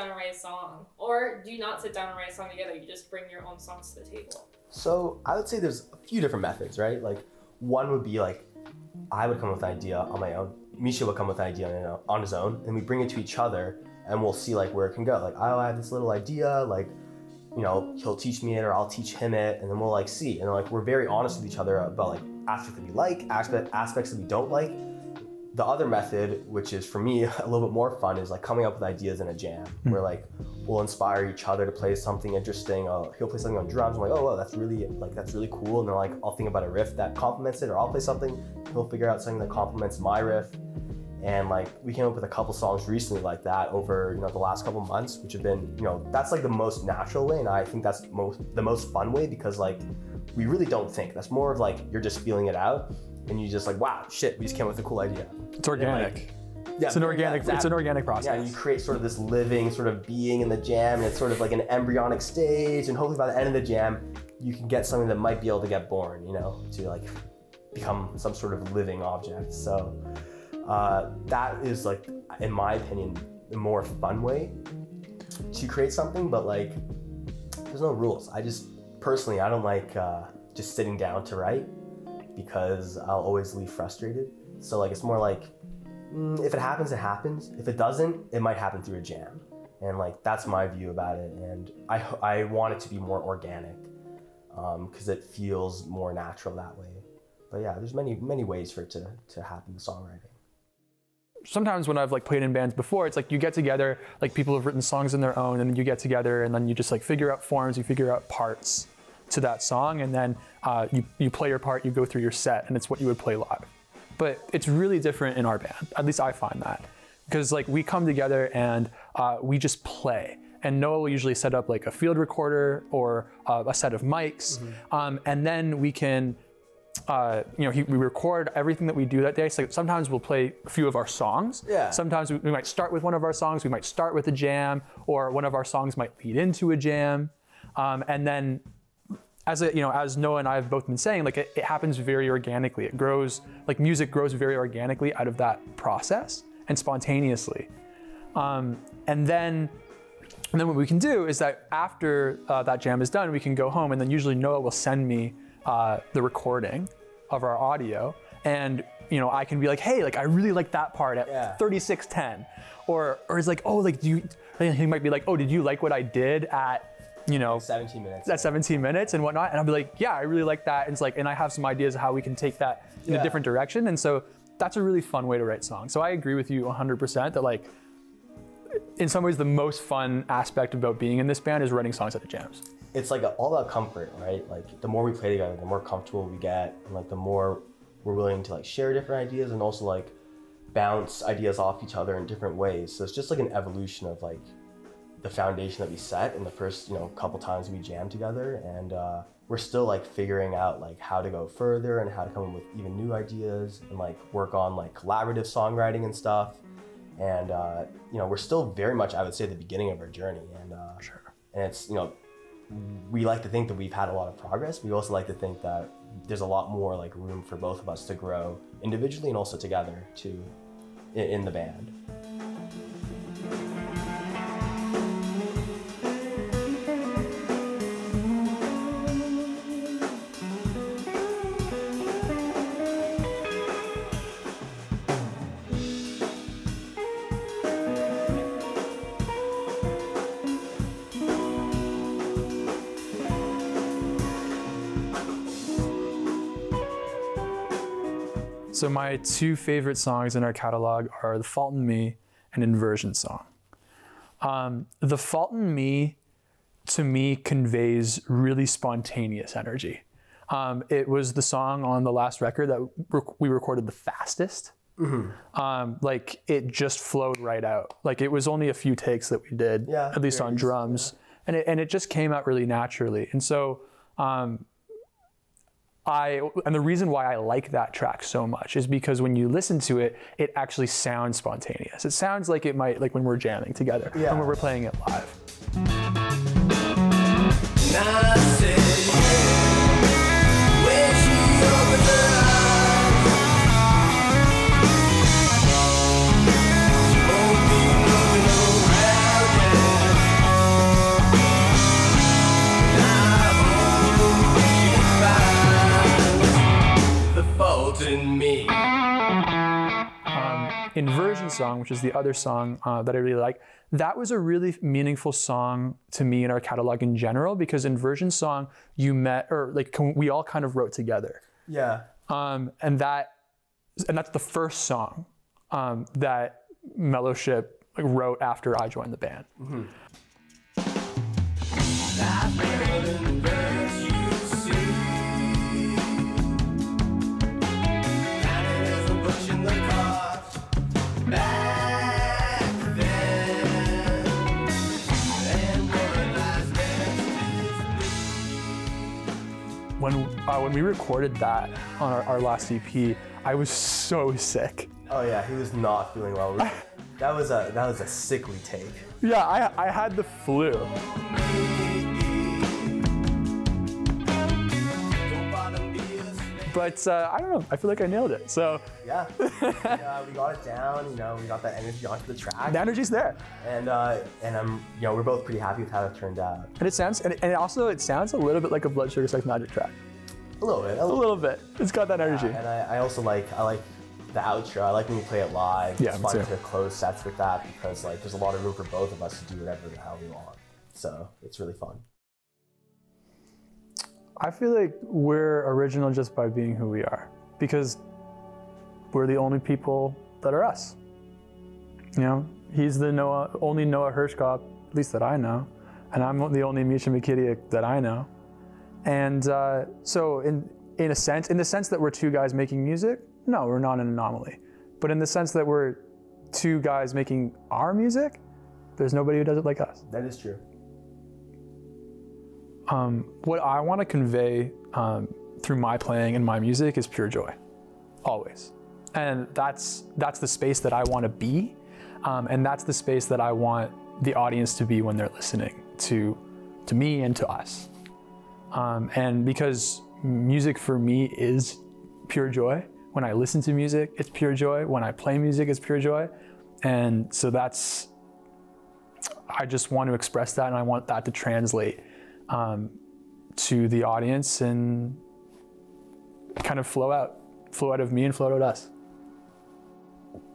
down and write a song? Or do you not sit down and write a song together? You just bring your own songs to the table? So I would say there's a few different methods, right? Like one would be like, I would come up with an idea on my own. Misha would come up with an idea on his own, and we bring it to each other, and we'll see like where it can go. Like, oh, I have this little idea, like, you know, he'll teach me it or I'll teach him it, and then we'll like see. And like we're very honest with each other about like aspects that we like, aspects that we don't like. The other method, which is for me a little bit more fun, is like coming up with ideas in a jam, where like we'll inspire each other to play something interesting. He'll play something on drums. I'm like, oh, wow, that's really cool. And then like I'll think about a riff that complements it, or I'll play something. He'll figure out something that complements my riff. And like we came up with a couple songs recently like that over, you know, the last couple months, which have been, you know, that's like the most natural way, and I think that's the most fun way, because like we really don't think. That's more of like you're just feeling it out, and you just like, wow, shit, we just came up with a cool idea. It's organic. Yeah, it's an organic. It's an organic process. Yeah, and you create sort of this living sort of being in the jam, and it's sort of like an embryonic stage, and hopefully by the end of the jam, you can get something that might be able to get born, you know, to like become some sort of living object. So that is like, in my opinion, the more fun way to create something, but like there's no rules. I just personally, I don't like just sitting down to write, because I'll always leave frustrated. So like it's more like, if it happens, it happens. If it doesn't, it might happen through a jam. And like that's my view about it, and I want it to be more organic, because it feels more natural that way. But yeah, there's many ways for it to happen, the songwriting. Sometimes when I've like played in bands before, it's like you get together, like people have written songs on their own, and then you get together and then you just like figure out forms, you figure out parts to that song, and then you play your part, you go through your set, and it's what you would play live. But it's really different in our band, at least I find that. Because like we come together and we just play. And Noah will usually set up like a field recorder or a set of mics, and then we can, you know, we record everything that we do that day. So sometimes we'll play a few of our songs. Yeah. Sometimes we might start with one of our songs. We might start with a jam, or one of our songs might lead into a jam. And then, as Noah and I have both been saying, like it happens very organically. It grows, like music grows very organically out of that process and spontaneously. And then what we can do is that after that jam is done, we can go home, and then usually Noah will send me the recording of our audio, and you know, I can be like, hey, like I really like that part at 36:10, or it's like, oh, like he might be like, oh, did you like what I did at, you know, 17 minutes. At 17 minutes and whatnot, and I'll be like, yeah, I really like that, and it's like, and I have some ideas of how we can take that in a different direction, and so that's a really fun way to write songs. So I agree with you 100% that like, in some ways, the most fun aspect about being in this band is writing songs at the jams. It's like all about comfort, right? Like the more we play together, the more comfortable we get, and like the more we're willing to like share different ideas, and also like bounce ideas off each other in different ways. So it's just like an evolution of like the foundation that we set in the first, you know, couple times we jam together, and we're still like figuring out like how to go further and how to come up with even new ideas, and like work on like collaborative songwriting and stuff. And you know, we're still very much, I would say, at the beginning of our journey, and and it's, you know, we like to think that we've had a lot of progress. We also like to think that there's a lot more like room for both of us to grow individually and also together too in the band. So my two favorite songs in our catalog are The Fault in Me and Inversion Song. The Fault in Me, to me, conveys really spontaneous energy. It was the song on the last record that we recorded the fastest. Like it just flowed right out. Like it was only a few takes that we did, at least on drums, and it just came out really naturally. And so, and the reason why I like that track so much is because when you listen to it, it actually sounds spontaneous. It sounds like it might, like when we're jamming together, and when we're playing it live. Inversion Song, which is the other song that I really like, that was a really meaningful song to me in our catalog in general, because Inversion Song, we all kind of wrote together. Yeah. And that's the first song that Mellowship wrote after I joined the band. Mm-hmm. When we recorded that on our last EP, I was so sick. Oh yeah, he was not feeling well. That was a sickly take. Yeah, I had the flu. But I don't know, I feel like I nailed it. So yeah, we got it down. We got that energy onto the track. The energy's there, and I'm we're both pretty happy with how it turned out. And it sounds it sounds a little bit like a Blood Sugar Sex Magic track. A little bit. A little bit. It's got that energy. And I also like the outro. I like when we play it live. Yeah, it's fun to close sets with that because there's a lot of room for both of us to do whatever the hell we want. So it's really fun. I feel like we're original just by being who we are, because we're the only people that are us. He's the only Noah Hirschkopf, at least that I know, and I'm the only Misha Mikidiak that I know. And so in the sense that we're two guys making music, no, we're not an anomaly. But in the sense that we're two guys making our music, there's nobody who does it like us. That is true. What I want to convey through my playing and my music is pure joy, always. And that's the space that I want to be, and that's the space that I want the audience to be when they're listening to me and to us. And because music for me is pure joy. When I listen to music, it's pure joy. When I play music, it's pure joy. And so I just want to express that, and I want that to translate to the audience and kind of flow out of me and flow out of us.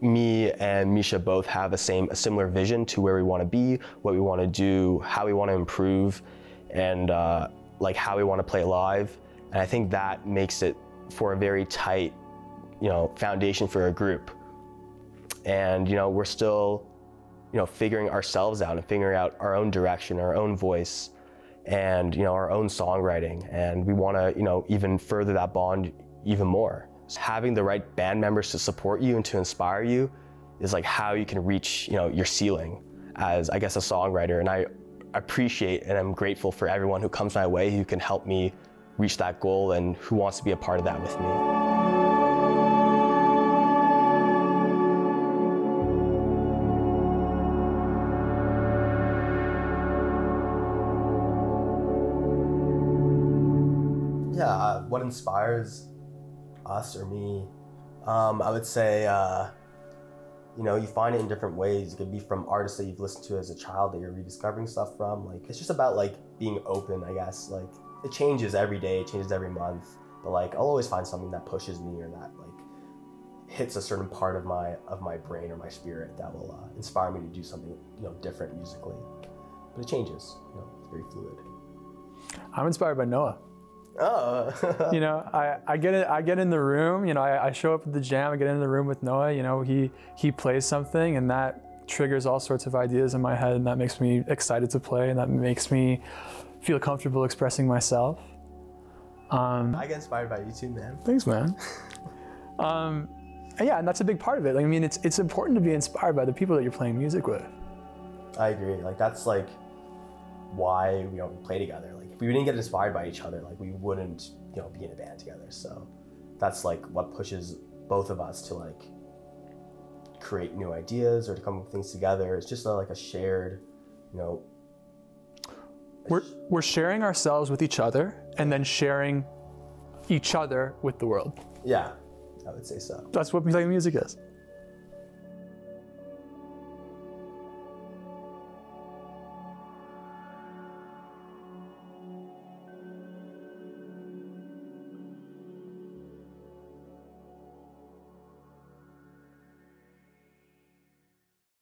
Me and Misha both have a similar vision to where we want to be, what we want to do, how we want to improve, and how we want to play live. And I think that makes it for a very tight, foundation for a group. And we're still, figuring ourselves out and figuring out our own direction, our own voice, and our own songwriting. And we want to, even further that bond even more. Having the right band members to support you and to inspire you is how you can reach, your ceiling as, I guess, a songwriter. And I appreciate and I'm grateful for everyone who comes my way who can help me reach that goal and who wants to be a part of that with me. Yeah, what inspires us or me, I would say, you find it in different ways. It could be from artists that you've listened to as a child that you're rediscovering stuff from. It's just about being open, I guess. It changes every day, it changes every month, but I'll always find something that pushes me or that hits a certain part of my brain or my spirit that will inspire me to do something different musically. But it changes. It's very fluid. I'm inspired by Noah. Oh. I get in the room, I show up at the jam, I get in the room with Noah, he plays something and that triggers all sorts of ideas in my head, and that makes me excited to play, and that makes me feel comfortable expressing myself. I get inspired by you too, man. Thanks, man. And yeah, and that's a big part of it. It's important to be inspired by the people that you're playing music with. I agree. That's why we play together. If we didn't get inspired by each other, we wouldn't be in a band together. So that's what pushes both of us to create new ideas or to come up with things together. It's just a shared, We're sharing ourselves with each other and then sharing each other with the world. Yeah, I would say so. That's what playing music is.